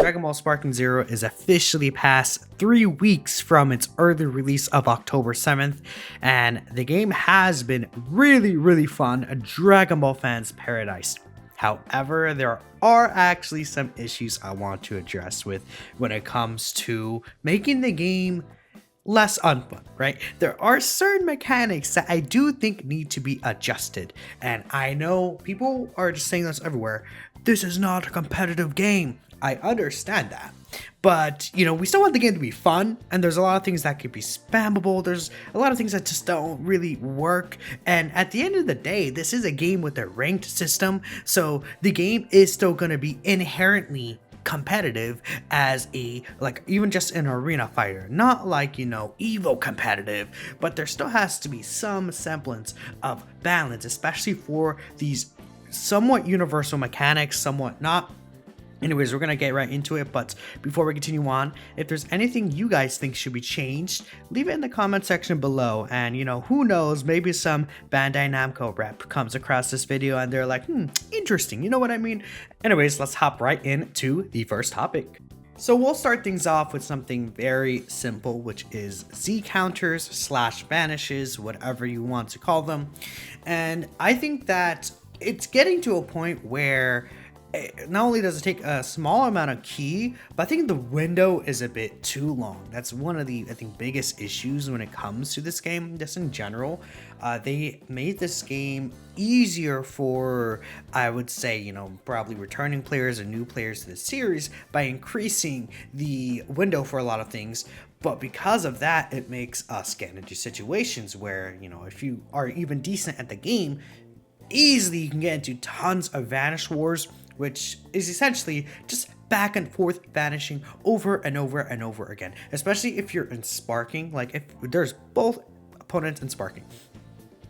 Dragon Ball Sparking Zero is officially past 3 weeks from its early release of October 7th, and the game has been really fun, a Dragon Ball fan's paradise. However, there are actually some issues I want to address with when it comes to making the game less unfun, right? There are certain mechanics that I do think need to be adjusted, and I know people are just saying this everywhere. This is not a competitive game. I understand that, but we still want the game to be fun, and there's a lot of things that could be spammable. There's a lot of things that just don't really work, and at the end of the day, this is a game with a ranked system, so the game is still going to be inherently competitive as even just an arena fighter, not like Evo competitive, but there still has to be some semblance of balance, especially for these somewhat universal mechanics, somewhat not. Anyways, we're gonna get right into it, but before we continue on, if there's anything you guys think should be changed, leave it in the comment section below, and who knows, maybe some Bandai Namco rep comes across this video and they're like, interesting, you know what I mean? Anyways, let's hop right into the first topic. So we'll start things off with something very simple, which is Z counters / vanishes, whatever you want to call them. And I think that it's getting to a point where not only does it take a small amount of key, but I think the window is a bit too long. That's one of the, biggest issues when it comes to this game, just in general. They made this game easier for, I would say, probably returning players and new players to the series by increasing the window for a lot of things. But because of that, it makes us get into situations where, if you are even decent at the game, easily you can get into tons of vanish wars, which is essentially just back and forth vanishing over and over and over again, especially if you're in sparking. Like if there's both opponents in sparking,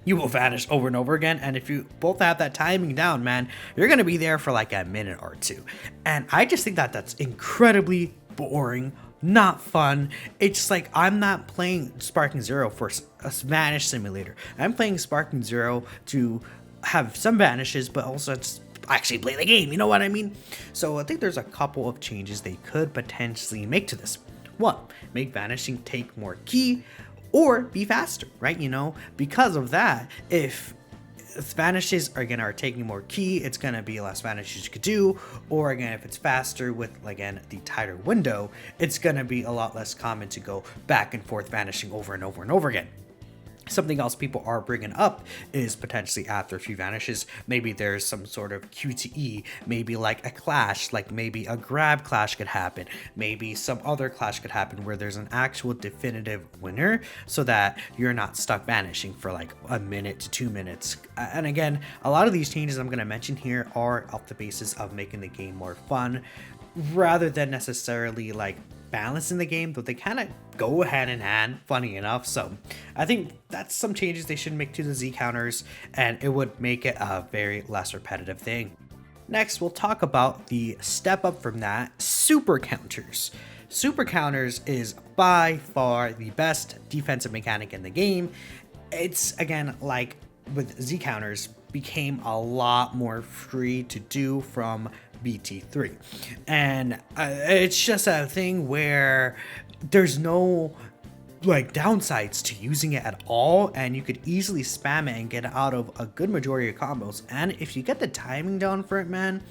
you will vanish over and over again, and if you both have that timing down, man, you're gonna be there for like a minute or two. And I just think that that's incredibly boring, not fun. It's like I'm not playing Sparking Zero for a vanish simulator. I'm playing Sparking Zero to have some vanishes, but also just actually play the game, you know what I mean? So I think there's a couple of changes they could potentially make to this. One, make vanishing take more key or be faster, right? Because of that, if vanishes are taking more key, it's gonna be less vanishes you could do, or again, if it's faster with again the tighter window, it's gonna be a lot less common to go back and forth vanishing over and over and over again. Something else people are bringing up is potentially after a few vanishes, maybe there's some sort of QTE, maybe like a clash, like maybe a grab clash could happen, maybe some other clash could happen where there's an actual definitive winner so that you're not stuck vanishing for like a minute to 2 minutes. And again, a lot of these changes I'm going to mention here are off the basis of making the game more fun rather than necessarily like balance in the game, though they kind of go hand in hand, funny enough. So I think that's some changes they should make to the Z counters, and it would make it a very less repetitive thing. Next, we'll talk about the step up from that, super counters. Super counters is by far the best defensive mechanic in the game. It's again like with Z counters became a lot more free to do from BT3, and it's just a thing where there's no like downsides to using it at all, and you could easily spam it and get out of a good majority of combos. And if you get the timing down for it, man,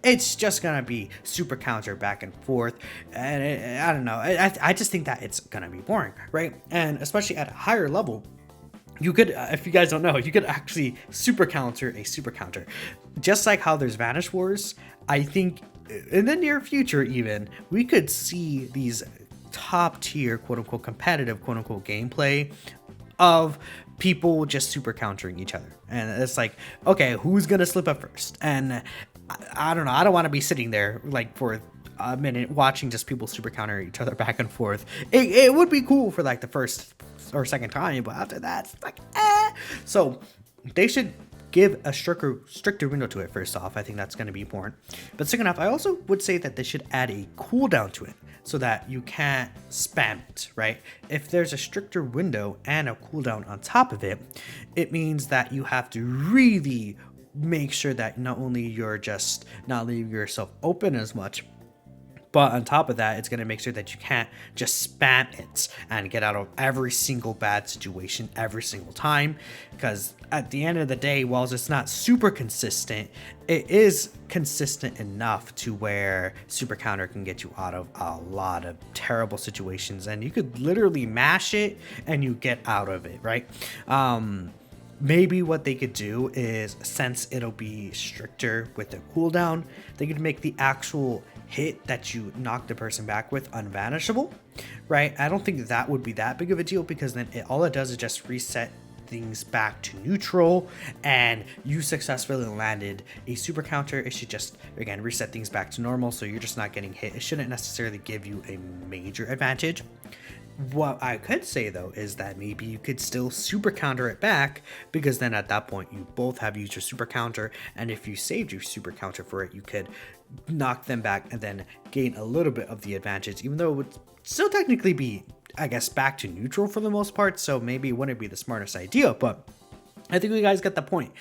it's just gonna be super counter back and forth, and I don't know, I just think that it's gonna be boring, right? And especially at a higher level, you could, if you guys don't know, you could actually super counter a super counter. Just like how there's Vanish Wars, I think in the near future even, we could see these top tier, quote unquote, competitive, quote unquote, gameplay of people just super countering each other. And it's like, okay, who's gonna slip up first? And I don't know, I don't want to be sitting there like for a minute watching just people super counter each other back and forth. It would be cool for like the first or second time, but after that, it's like, So they should give a stricter window to it. First off, I think that's going to be important. But second off, I also would say that they should add a cooldown to it so that you can't spam it, right? If there's a stricter window and a cooldown on top of it, it means that you have to really make sure that not only you're just not leaving yourself open as much, But on top of that, it's going to make sure that you can't just spam it and get out of every single bad situation every single time. Because at the end of the day, while it's not super consistent, it is consistent enough to where super counter can get you out of a lot of terrible situations. And you could literally mash it and you get out of it, right? Maybe what they could do is, since it'll be stricter with the cooldown, they could make the actual hit that you knock the person back with unvanishable, right? I don't think that would be that big of a deal, because then all it does is just reset things back to neutral, and you successfully landed a super counter. It should just, again, reset things back to normal, so you're just not getting hit. It shouldn't necessarily give you a major advantage. What I could say though is that maybe you could still super counter it back, because then at that point you both have used your super counter, and if you saved your super counter for it, you could knock them back and then gain a little bit of the advantage, even though it would still technically be, I guess, back to neutral for the most part. So maybe it wouldn't be the smartest idea, but I think you guys get the point.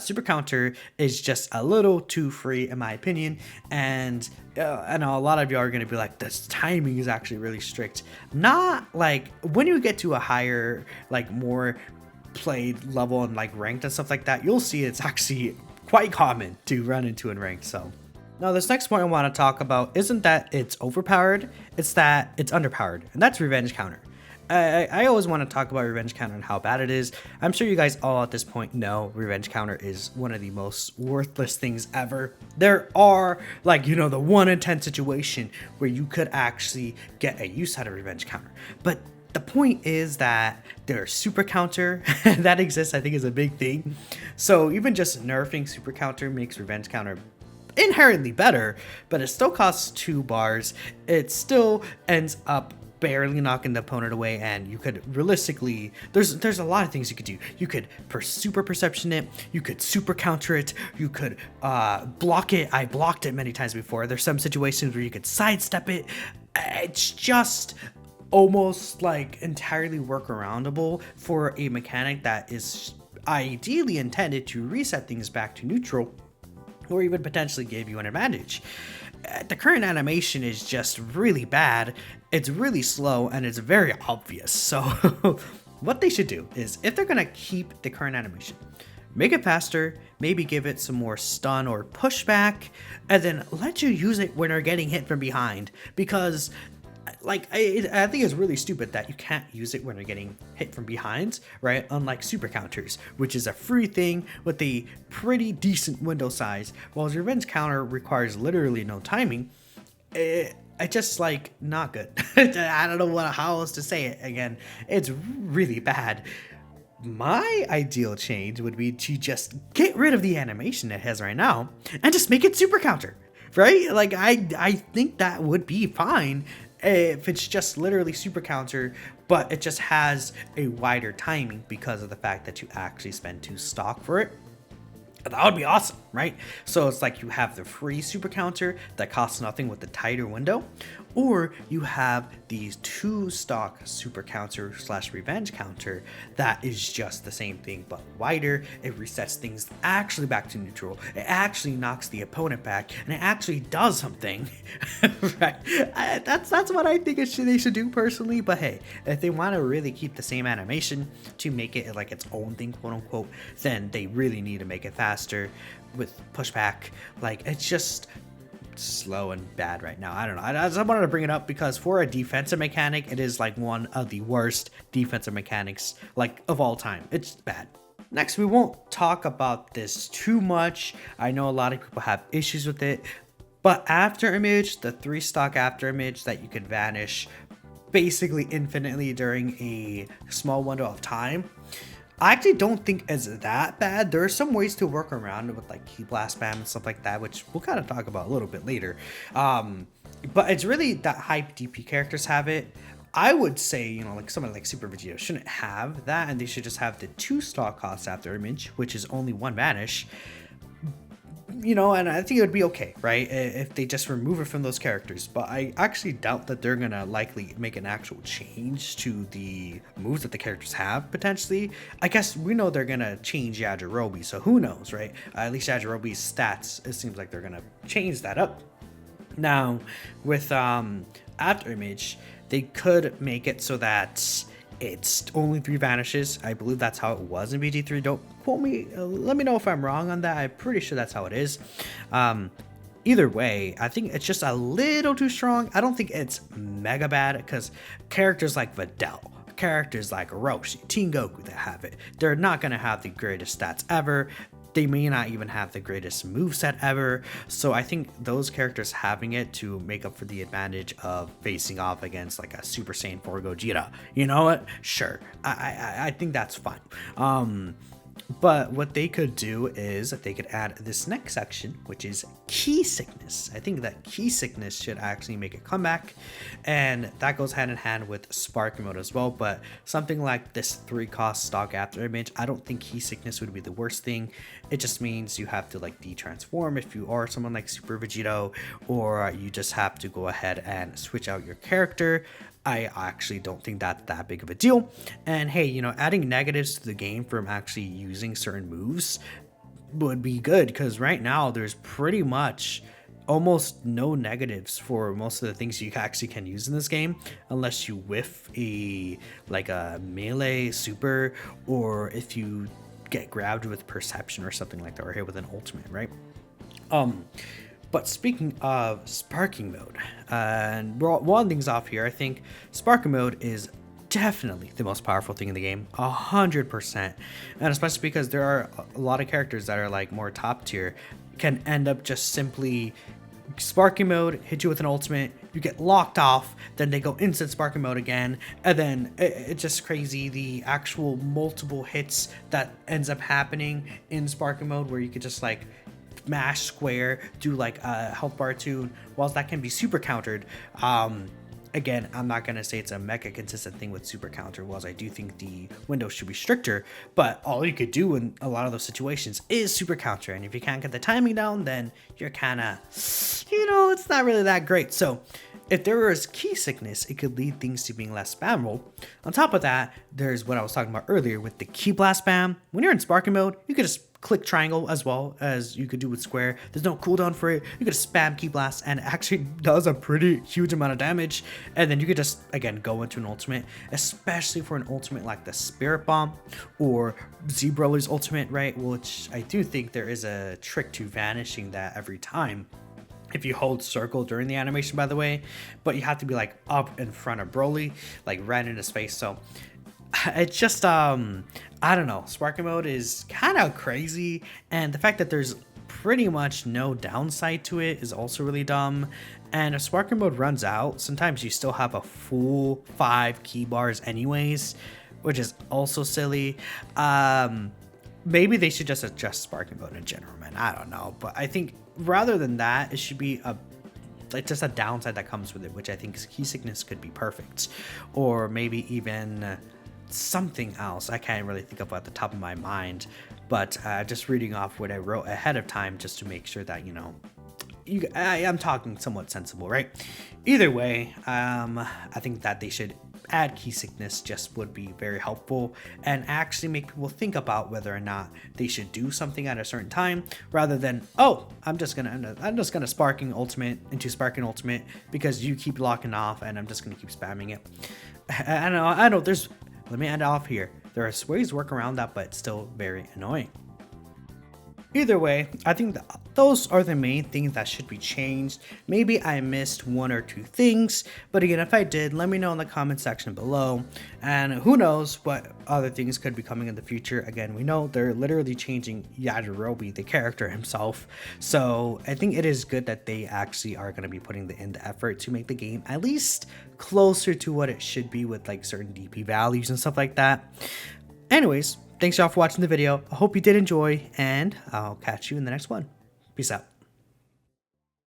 Super counter is just a little too free in my opinion, and I know a lot of you are going to be like, this timing is actually really strict. Not like when you get to a higher, like more played level and like ranked and stuff like that, you'll see it's actually quite common to run into in ranked. So now this next point I want to talk about isn't that it's overpowered, it's that it's underpowered, and that's revenge counter. I always want to talk about revenge counter and how bad it is. I'm sure you guys all at this point know revenge counter is one of the most worthless things ever. There are, like, you know, the 1 in 10 situation where you could actually get a use out of revenge counter. But the point is that there's super counter that exists, I think, is a big thing. So even just nerfing super counter makes revenge counter inherently better, but it still costs 2 bars. It still ends up barely knocking the opponent away, and you could realistically, there's a lot of things you could do. You could super perception it, you could super counter it, you could block it. I blocked it many times before. There's some situations where you could sidestep it. It's just almost like entirely workaroundable for a mechanic that is ideally intended to reset things back to neutral, or even potentially give you an advantage. The current animation is just really bad, it's really slow, and it's very obvious. So what they should do is, if they're gonna keep the current animation, make it faster, maybe give it some more stun or pushback, and then let you use it when you're getting hit from behind. Because like, I think it's really stupid that you can't use it when you're getting hit from behind, right? Unlike super counters, which is a free thing with a pretty decent window size, while revenge counter requires literally no timing. It's just like not good. I don't know how else to say it. Again, it's really bad. My ideal change would be to just get rid of the animation it has right now and just make it super counter, right? Like, I think that would be fine if it's just literally super counter, but it just has a wider timing because of the fact that you actually spend 2 stock for it. That would be awesome, right? So it's like you have the free super counter that costs nothing with the tighter window, or you have these 2 stock super counter / revenge counter that is just the same thing but wider. It resets things actually back to neutral. It actually knocks the opponent back, and it actually does something. Right? That's what I think they should do personally. But hey, if they want to really keep the same animation to make it like its own thing, quote unquote, then they really need to make it faster with pushback. Like, it's just slow and bad right now. I don't know. I just wanted to bring it up because for a defensive mechanic, it is like one of the worst defensive mechanics like of all time. It's bad. Next, we won't talk about this too much. I know a lot of people have issues with it, but Afterimage, the 3 stock Afterimage that you could vanish basically infinitely during a small window of time, I actually don't think it's that bad. There are some ways to work around it with like key blast spam and stuff like that, which we'll kind of talk about a little bit later. But it's really that hype DP characters have it. I would say, you know, like someone like Super Vegeta shouldn't have that, and they should just have the 2 stock cost Afterimage, which is only 1 vanish. You know, and I think it would be okay, right, if they just remove it from those characters. But I actually doubt that they're gonna likely make an actual change to the moves that the characters have, potentially. I guess we know they're gonna change Yajirobe, so who knows, right? At least Yajirobe's stats, it seems like they're gonna change that up. Now, with Afterimage, they could make it so that it's only 3 vanishes. I believe that's how it was in BG3. Don't quote me. Let me know if I'm wrong on that. I'm pretty sure that's how it is. Either way, I think it's just a little too strong. I don't think it's mega bad because characters like Videl, characters like Roshi, Teen Goku that have it, they're not going to have the greatest stats ever. They may not even have the greatest moveset ever. So I think those characters having it to make up for the advantage of facing off against like a Super Saiyan 4 Gogeta, you know what? Sure. I think that's fine. But what they could do is they could add this next section, which is key sickness. I think that key sickness should actually make a comeback, and that goes hand in hand with sparking mode as well. But something like this 3-cost stock Afterimage, I don't think key sickness would be the worst thing. It just means you have to like de-transform if you are someone like Super Vegito, or you just have to go ahead and switch out your character. I actually don't think that's that big of a deal. And hey, you know, adding negatives to the game from actually using certain moves would be good, because right now there's pretty much almost no negatives for most of the things you actually can use in this game, unless you whiff a melee super, or if you get grabbed with perception or something like that, or hit with an ultimate, right? But speaking of sparking mode, and one thing's off here, I think sparking mode is definitely the most powerful thing in the game, 100%. And especially because there are a lot of characters that are like more top tier, can end up just simply sparking mode, hit you with an ultimate, you get locked off, then they go instant sparking mode again, and then it's just crazy the actual multiple hits that ends up happening in sparking mode, where you could just like mash square, do like a health bar tune, whilst that can be super countered. Again, I'm not gonna say it's a mega consistent thing with super counter, whilst I do think the window should be stricter, but all you could do in a lot of those situations is super counter, and if you can't get the timing down, then you're kinda, you know, it's not really that great. So if there was key sickness, it could lead things to being less spammable. On top of that, there's what I was talking about earlier with the key blast spam. When you're in sparking mode, you could just click triangle as well as you could do with square. There's no cooldown for it. You could just spam key blast, and it actually does a pretty huge amount of damage. And then you could just, again, go into an ultimate, especially for an ultimate like the Spirit Bomb or Z-Brawler's ultimate, right? Which I do think there is a trick to vanishing that every time, if you hold circle during the animation, by the way, but you have to be like up in front of Broly, like right in his face. So it's just I don't know, sparking mode is kind of crazy, and the fact that there's pretty much no downside to it is also really dumb. And if sparking mode runs out, sometimes you still have a full 5 key bars anyways, which is also silly. Maybe they should just adjust sparking mode in general, man. I don't know, but I think rather than that, it should be just a downside that comes with it, which I think key sickness could be perfect, or maybe even something else. I can't really think of at the top of my mind, but just reading off what I wrote ahead of time just to make sure that, you know, I'm talking somewhat sensible, right? Either way, I think that they should add key sickness, just would be very helpful, and actually make people think about whether or not they should do something at a certain time, rather than, oh, I'm just gonna sparking ultimate into sparking ultimate because you keep locking off, and I'm just gonna keep spamming it. I know. Let me end off here. There are ways to work around that, but it's still very annoying. Either way, I think that those are the main things that should be changed. Maybe I missed 1 or 2 things, but again, if I did, let me know in the comment section below. And who knows what other things could be coming in the future. Again, we know they're literally changing Yajirobe, the character himself. So I think it is good that they actually are going to be putting in the effort to make the game at least closer to what it should be with like certain DP values and stuff like that. Anyways, thanks y'all for watching the video. I hope you did enjoy, and I'll catch you in the next one. Peace out.